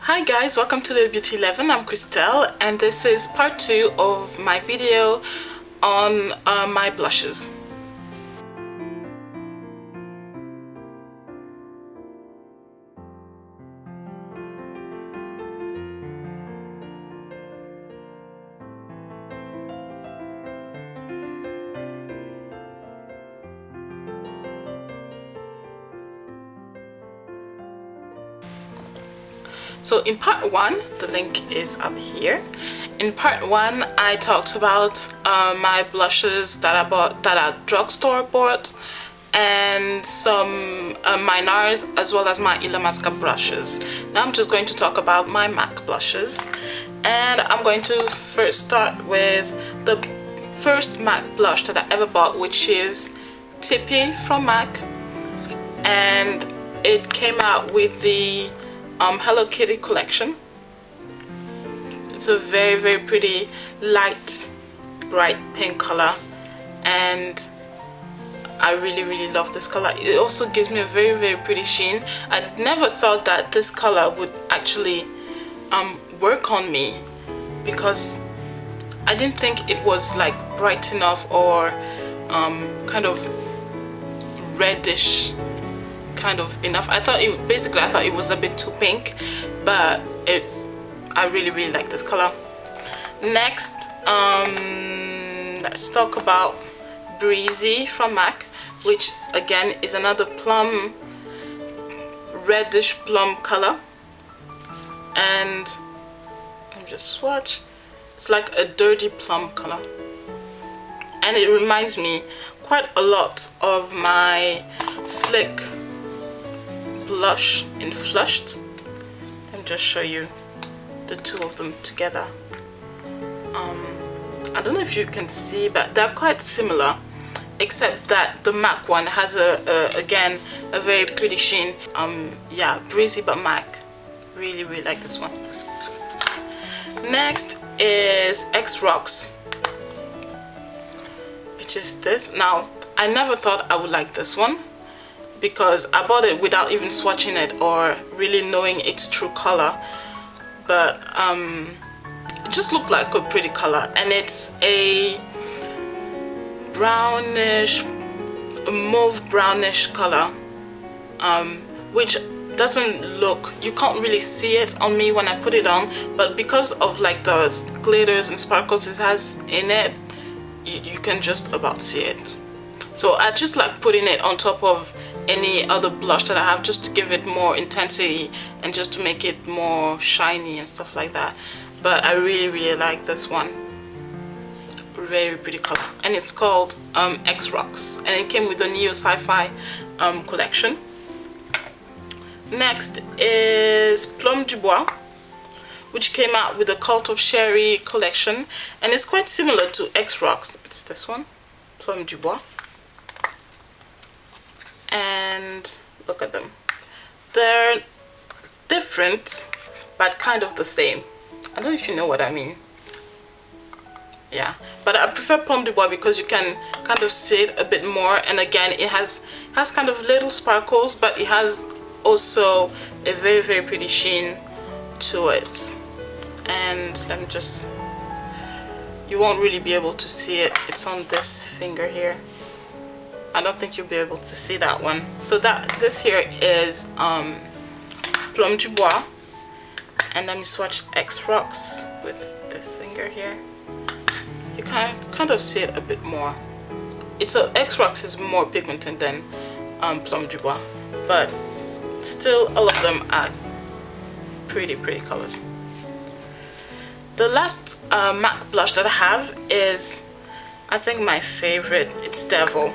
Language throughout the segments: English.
Hi guys, welcome to the Beauty 11. I'm Christelle and this is part 2 of my video on my blushes. So in part 1, the link is up here. In part 1, I talked about my blushes that I bought, that are drugstore bought, and some Minars, as well as my Illamasqua brushes. Now I'm just going to talk about my MAC blushes, and I'm going to first start with the first MAC blush that I ever bought, which is Tippy from MAC, and it came out with the Hello Kitty collection. It's a very pretty light bright pink color, and I really love this color. It also gives me a very pretty sheen. I never thought that this color would actually work on me, because I didn't think it was like bright enough or kind of reddish kind of enough. I thought it was a bit too pink, but I really like this color. Next, let's talk about Breezy from MAC, which again is another reddish plum color, and let me just swatch. It's like a dirty plum color, and it reminds me quite a lot of my Slick blush in Flushed. Let me just show you the two of them together. I don't know if you can see, but they're quite similar, except that the MAC one has again a very pretty sheen. Yeah, Breezy but MAC. Really like this one. Next is X Rocks, which is this. Now, I never thought I would like this one, because I bought it without even swatching it or really knowing its true color, but it just looked like a pretty color, and it's a brownish, mauve brownish color, which doesn't look, you can't really see it on me when I put it on, but because of like the glitters and sparkles it has in it, you can just about see it. So I just like putting it on top of any other blush that I have, just to give it more intensity and just to make it more shiny and stuff like that. But I really like this one. Very pretty color, and it's called X Rocks, and it came with the Neo Sci-Fi collection. Next is Plum du Bois, which came out with the Cult of Sherry collection, and it's quite similar to X Rocks. It's this one, Plum du Bois. And look at them. They're different, but kind of the same. I don't know if you know what I mean. Yeah, but I prefer Plum du Bois because you can kind of see it a bit more, and again it has kind of little sparkles, but it has also a very pretty sheen to it. And let me just, you won't really be able to see it, it's on this finger here. I don't think you'll be able to see that one. So this here is Plum du Bois, and let me swatch X Rocks with this finger here. You can kind of see it a bit more. X Rocks is more pigmented than Plum du Bois, but still all of them are pretty colors. The last MAC blush that I have is, I think, my favorite. It's Devil.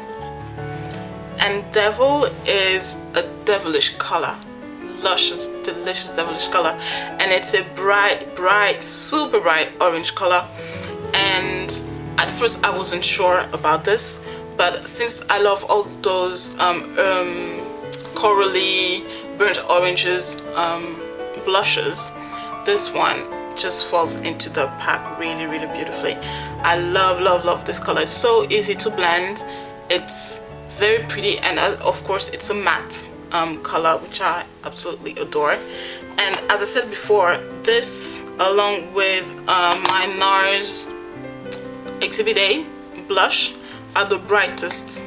And Devil is a devilish color, luscious, delicious devilish color, and it's a bright, super bright orange color. And at first I wasn't sure about this, but since I love all those corally, burnt oranges blushes, this one just falls into the pack really beautifully. I love this color. It's so easy to blend. It's very pretty, and of course it's a matte color, which I absolutely adore. And as I said before, this along with my NARS Exhibit A blush are the brightest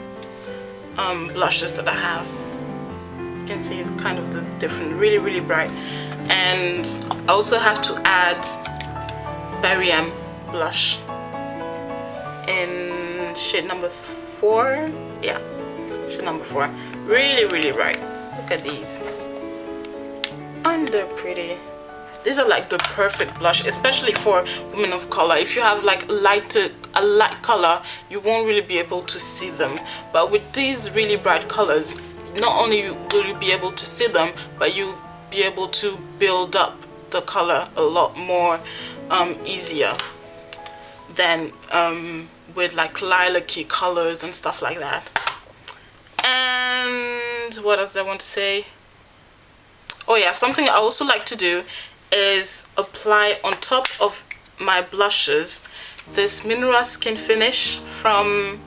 blushes that I have. You can see it's kind of the different, really bright. And I also have to add Berry M blush in shade number 4. Yeah, shade number 4. Really bright. Look at these. And they're pretty. These are like the perfect blush, especially for women of color. If you have like a light color, you won't really be able to see them. But with these really bright colors, not only will you be able to see them, but you'll be able to build up the color a lot more easier than with like lilac-y colors and stuff like that. And what else I want to say? Oh yeah, something I also like to do is apply on top of my blushes this mineral skin finish from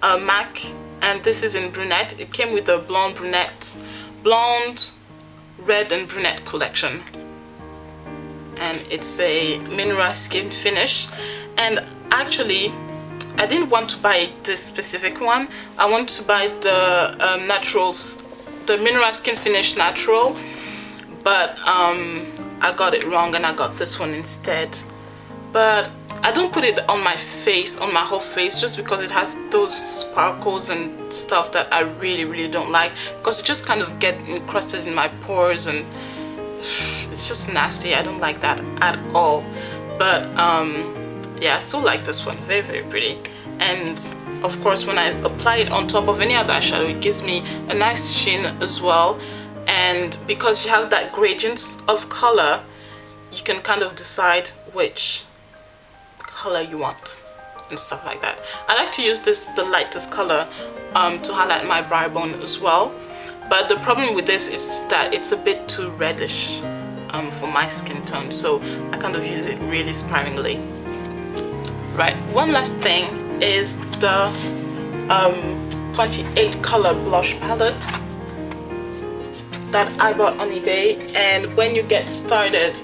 MAC, and this is in brunette. It came with the blonde, red and brunette collection, and it's a mineral skin finish. And actually I didn't want to buy this specific one. I want to buy the naturals, the mineral skin finish natural, but I got it wrong and I got this one instead. But I don't put it on my face, on my whole face, just because it has those sparkles and stuff that I really don't like, because it just kind of get encrusted in my pores and it's just nasty. I don't like that at all. But yeah, I still like this one. Very pretty. And of course, when I apply it on top of any other eyeshadow, it gives me a nice sheen as well. And because you have that gradient of color, you can kind of decide which color you want and stuff like that. I like to use this, the lightest color, to highlight my brow bone as well. But the problem with this is that it's a bit too reddish for my skin tone, so I kind of use it really sparingly. Right, one last thing is the 28 color blush palette that I bought on eBay. And when you get started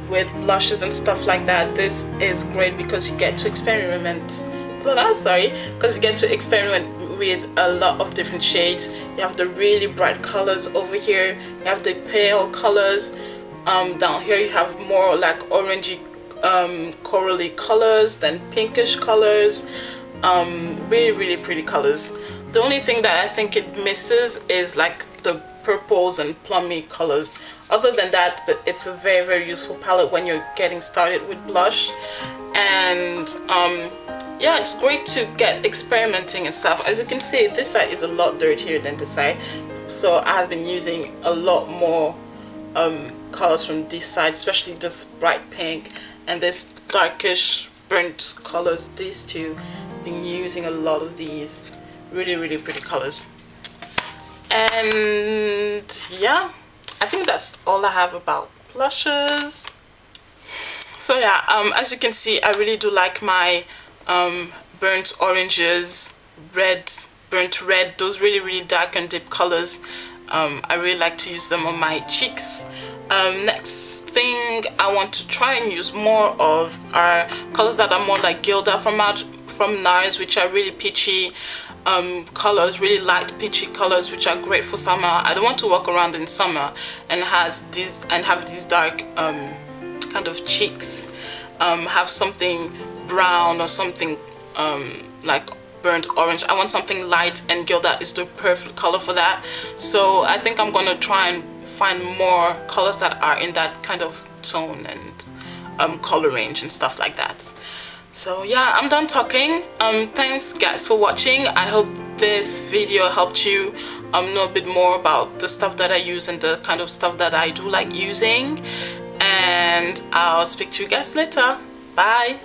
with blushes and stuff like that, this is great because you get to experiment. Because you get to experiment with a lot of different shades. You have the really bright colors over here, you have the pale colors down here, you have more like orangey corally colors, then pinkish colors, really pretty colors. The only thing that I think it misses is like the purples and plummy colors. Other than that, it's a very useful palette when you're getting started with blush. And yeah, it's great to get experimenting and stuff. As you can see, this side is a lot dirtier than this side, so I have been using a lot more colors from this side, especially this bright pink and this darkish burnt colors. These two, been using a lot of these really pretty colors. And yeah, I think that's all I have about blushes. So yeah, as you can see, I really do like my burnt oranges, burnt red, those really dark and deep colors. I really like to use them on my cheeks. Next thing I want to try and use more of are colors that are more like Gilda from NARS, which are really peachy colors, really light peachy colors, which are great for summer. I don't want to walk around in summer and have these dark kind of cheeks. Have something brown or something like burnt orange. I want something light, and Gilda is the perfect color for that. So I think I'm gonna try and find more colors that are in that kind of tone and color range and stuff like that. So yeah, I'm done talking. Thanks guys for watching. I hope this video helped you know a bit more about the stuff that I use and the kind of stuff that I do like using. And I'll speak to you guys later. Bye.